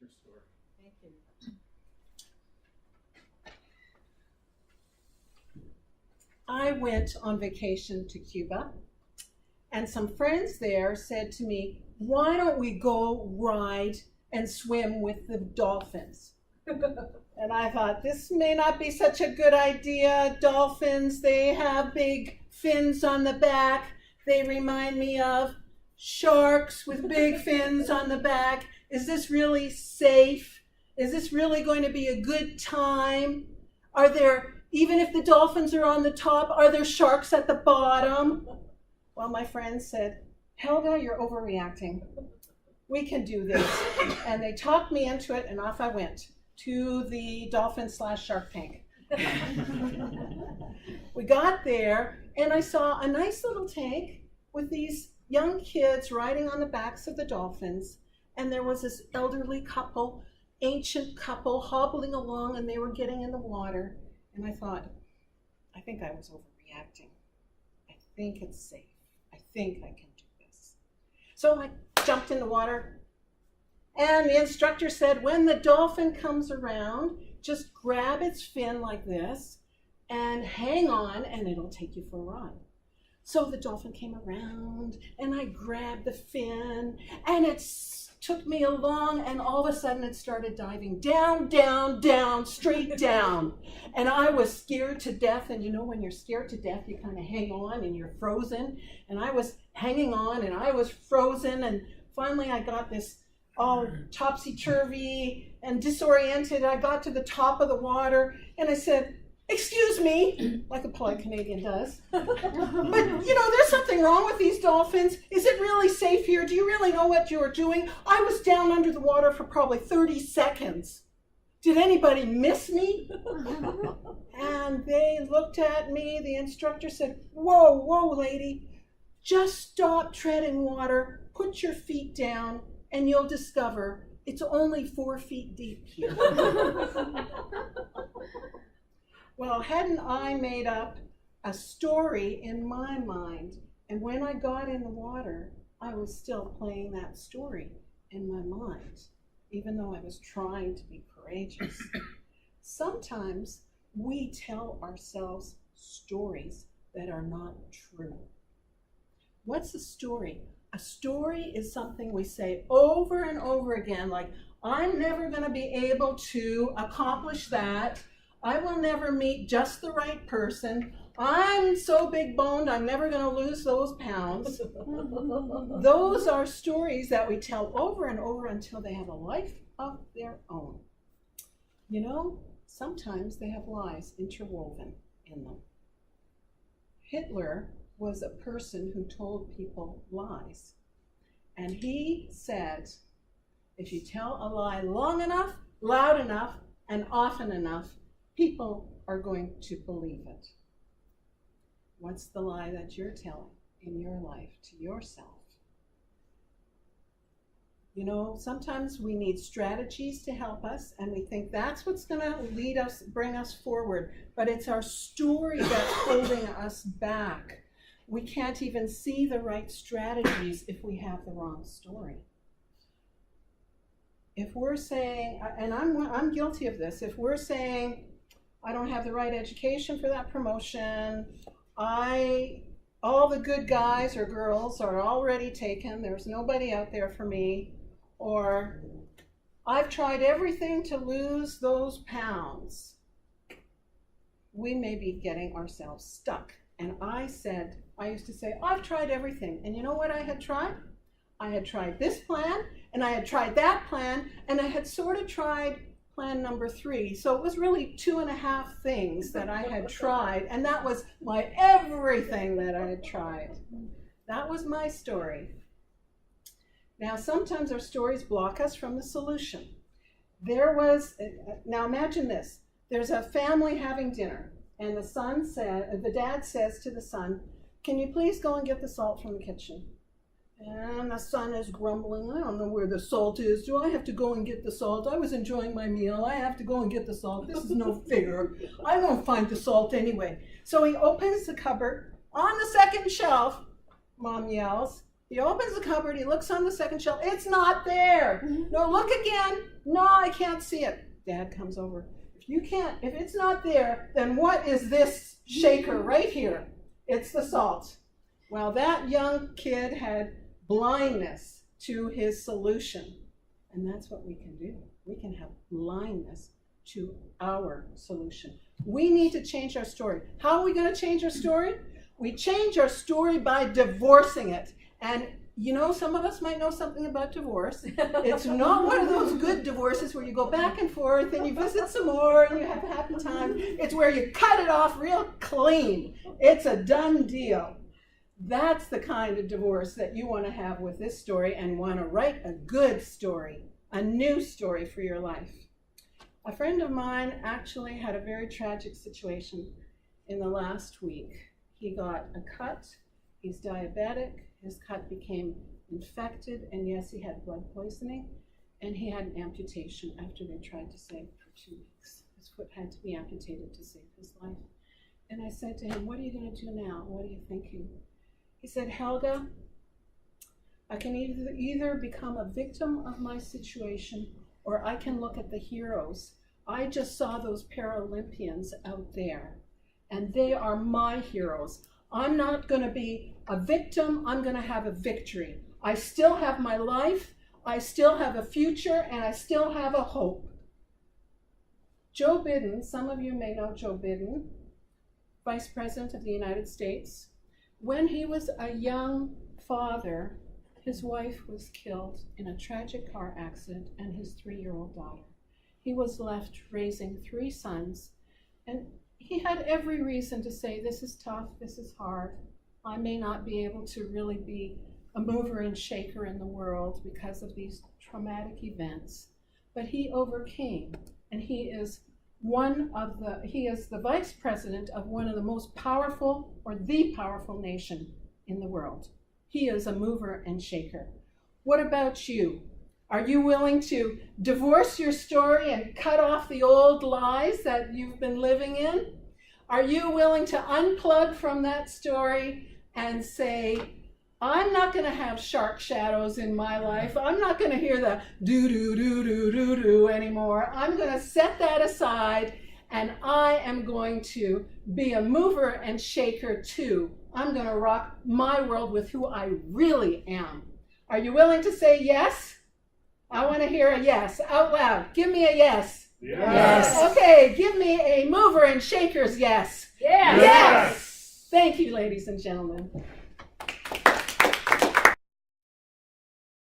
your story. Thank you. I went on vacation to Cuba, and some friends there said to me, why don't we go ride and swim with the dolphins? And I thought, this may not be such a good idea. Dolphins, they have big fins on the back. They remind me of sharks with big fins on the back. Is this really safe? Is this really going to be a good time? Are there, even if the dolphins are on the top, are there sharks at the bottom? Well, my friends said, Helga, you're overreacting. We can do this. And they talked me into it, and off I went to the dolphin/shark tank. We got there, and I saw a nice little tank with these young kids riding on the backs of the dolphins, and there was this elderly couple, ancient couple, hobbling along, and they were getting in the water. And I thought, I think I was overreacting. I think it's safe. I think I can do this. So I jumped in the water, and the instructor said, when the dolphin comes around, just grab its fin like this and hang on, and it'll take you for a ride. So the dolphin came around, and I grabbed the fin, and it took me along, and all of a sudden it started diving down, down, down, straight down. And I was scared to death, and you know when you're scared to death, you kind of hang on and you're frozen. And I was hanging on, and I was frozen, and finally I got this all topsy-turvy and disoriented. I got to the top of the water, and I said, excuse me, like a polite Canadian does. But, you know, there's something wrong with these dolphins. Is it really safe here? Do you really know what you are doing? I was down under the water for probably 30 seconds. Did anybody miss me? And they looked at me. The instructor said, whoa, whoa, lady, just stop treading water, put your feet down, and you'll discover it's only 4 feet deep here. Well, hadn't I made up a story in my mind? And when I got in the water, I was still playing that story in my mind, even though I was trying to be courageous. Sometimes we tell ourselves stories that are not true. What's a story? A story is something we say over and over again, like, I'm never going to be able to accomplish that. I will never meet just the right person. I'm so big boned, I'm never going to lose those pounds. Those are stories that we tell over and over until they have a life of their own. You know, sometimes they have lies interwoven in them. Hitler was a person who told people lies. And he said, if you tell a lie long enough, loud enough, and often enough, people are going to believe it. What's the lie that you're telling in your life to yourself? You know, sometimes we need strategies to help us, and we think that's what's going to lead us, bring us forward. But it's our story that's holding us back. We can't even see the right strategies if we have the wrong story. If we're saying, and I'm guilty of this, if we're saying, I don't have the right education for that promotion, all the good guys or girls are already taken, there's nobody out there for me, or I've tried everything to lose those pounds, we may be getting ourselves stuck. And I used to say, I've tried everything. And you know what I had tried? I had tried this plan, and I had tried that plan, and I had sort of tried plan number 3. So it was really 2.5 things that I had tried, and that was my everything that I had tried. That was my story. Now, sometimes our stories block us from the solution. Now imagine this. There's a family having dinner, and the dad says to the son, can you please go and get the salt from the kitchen? And the son is grumbling, I don't know where the salt is. Do I have to go and get the salt? I was enjoying my meal. I have to go and get the salt. This is no fair. I won't find the salt anyway. So he opens the cupboard. On the second shelf, Mom yells, He opens the cupboard, he looks on the second shelf, it's not there. No, look again. No, I can't see it. Dad comes over. If it's not there, then what is this shaker right here? It's the salt. Well, that young kid had blindness to his solution. And that's what we can do. We can have blindness to our solution. We need to change our story. How are we going to change our story? We change our story by divorcing it. And you know, some of us might know something about divorce. It's not one of those good divorces where you go back and forth and you visit some more and you have a happy time. It's where you cut it off real clean. It's a done deal. That's the kind of divorce that you want to have with this story and want to write a good story, a new story for your life. A friend of mine actually had a very tragic situation in the last week. He got a cut. He's diabetic. His cut became infected, and yes, he had blood poisoning, and he had an amputation after they tried to save it for 2 weeks. His foot had to be amputated to save his life. And I said to him, what are you going to do now? What are you thinking? He said, Helga, I can either become a victim of my situation, or I can look at the heroes. I just saw those Paralympians out there, and they are my heroes. I'm not going to be a victim. I'm going to have a victory. I still have my life. I still have a future, and I still have a hope. Joe Biden, some of you may know Joe Biden, Vice President of the United States. When he was a young father, his wife was killed in a tragic car accident and his 3-year-old daughter. He was left raising 3 sons, and he had every reason to say, this is tough, this is hard. I may not be able to really be a mover and shaker in the world because of these traumatic events. But he overcame, and he is the vice president of one of the most powerful, or the powerful nation in the world. He is a mover and shaker. What about you? Are you willing to divorce your story and cut off the old lies that you've been living in? Are you willing to unplug from that story and say, I'm not going to have shark shadows in my life. I'm not going to hear the do-do-do-do-do-do anymore. I'm going to set that aside, and I am going to be a mover and shaker too. I'm going to rock my world with who I really am. Are you willing to say yes? I want to hear a yes out loud. Give me a yes. Yes. Okay, give me a mover and shakers yes. Yes. Yes. Thank you, ladies and gentlemen.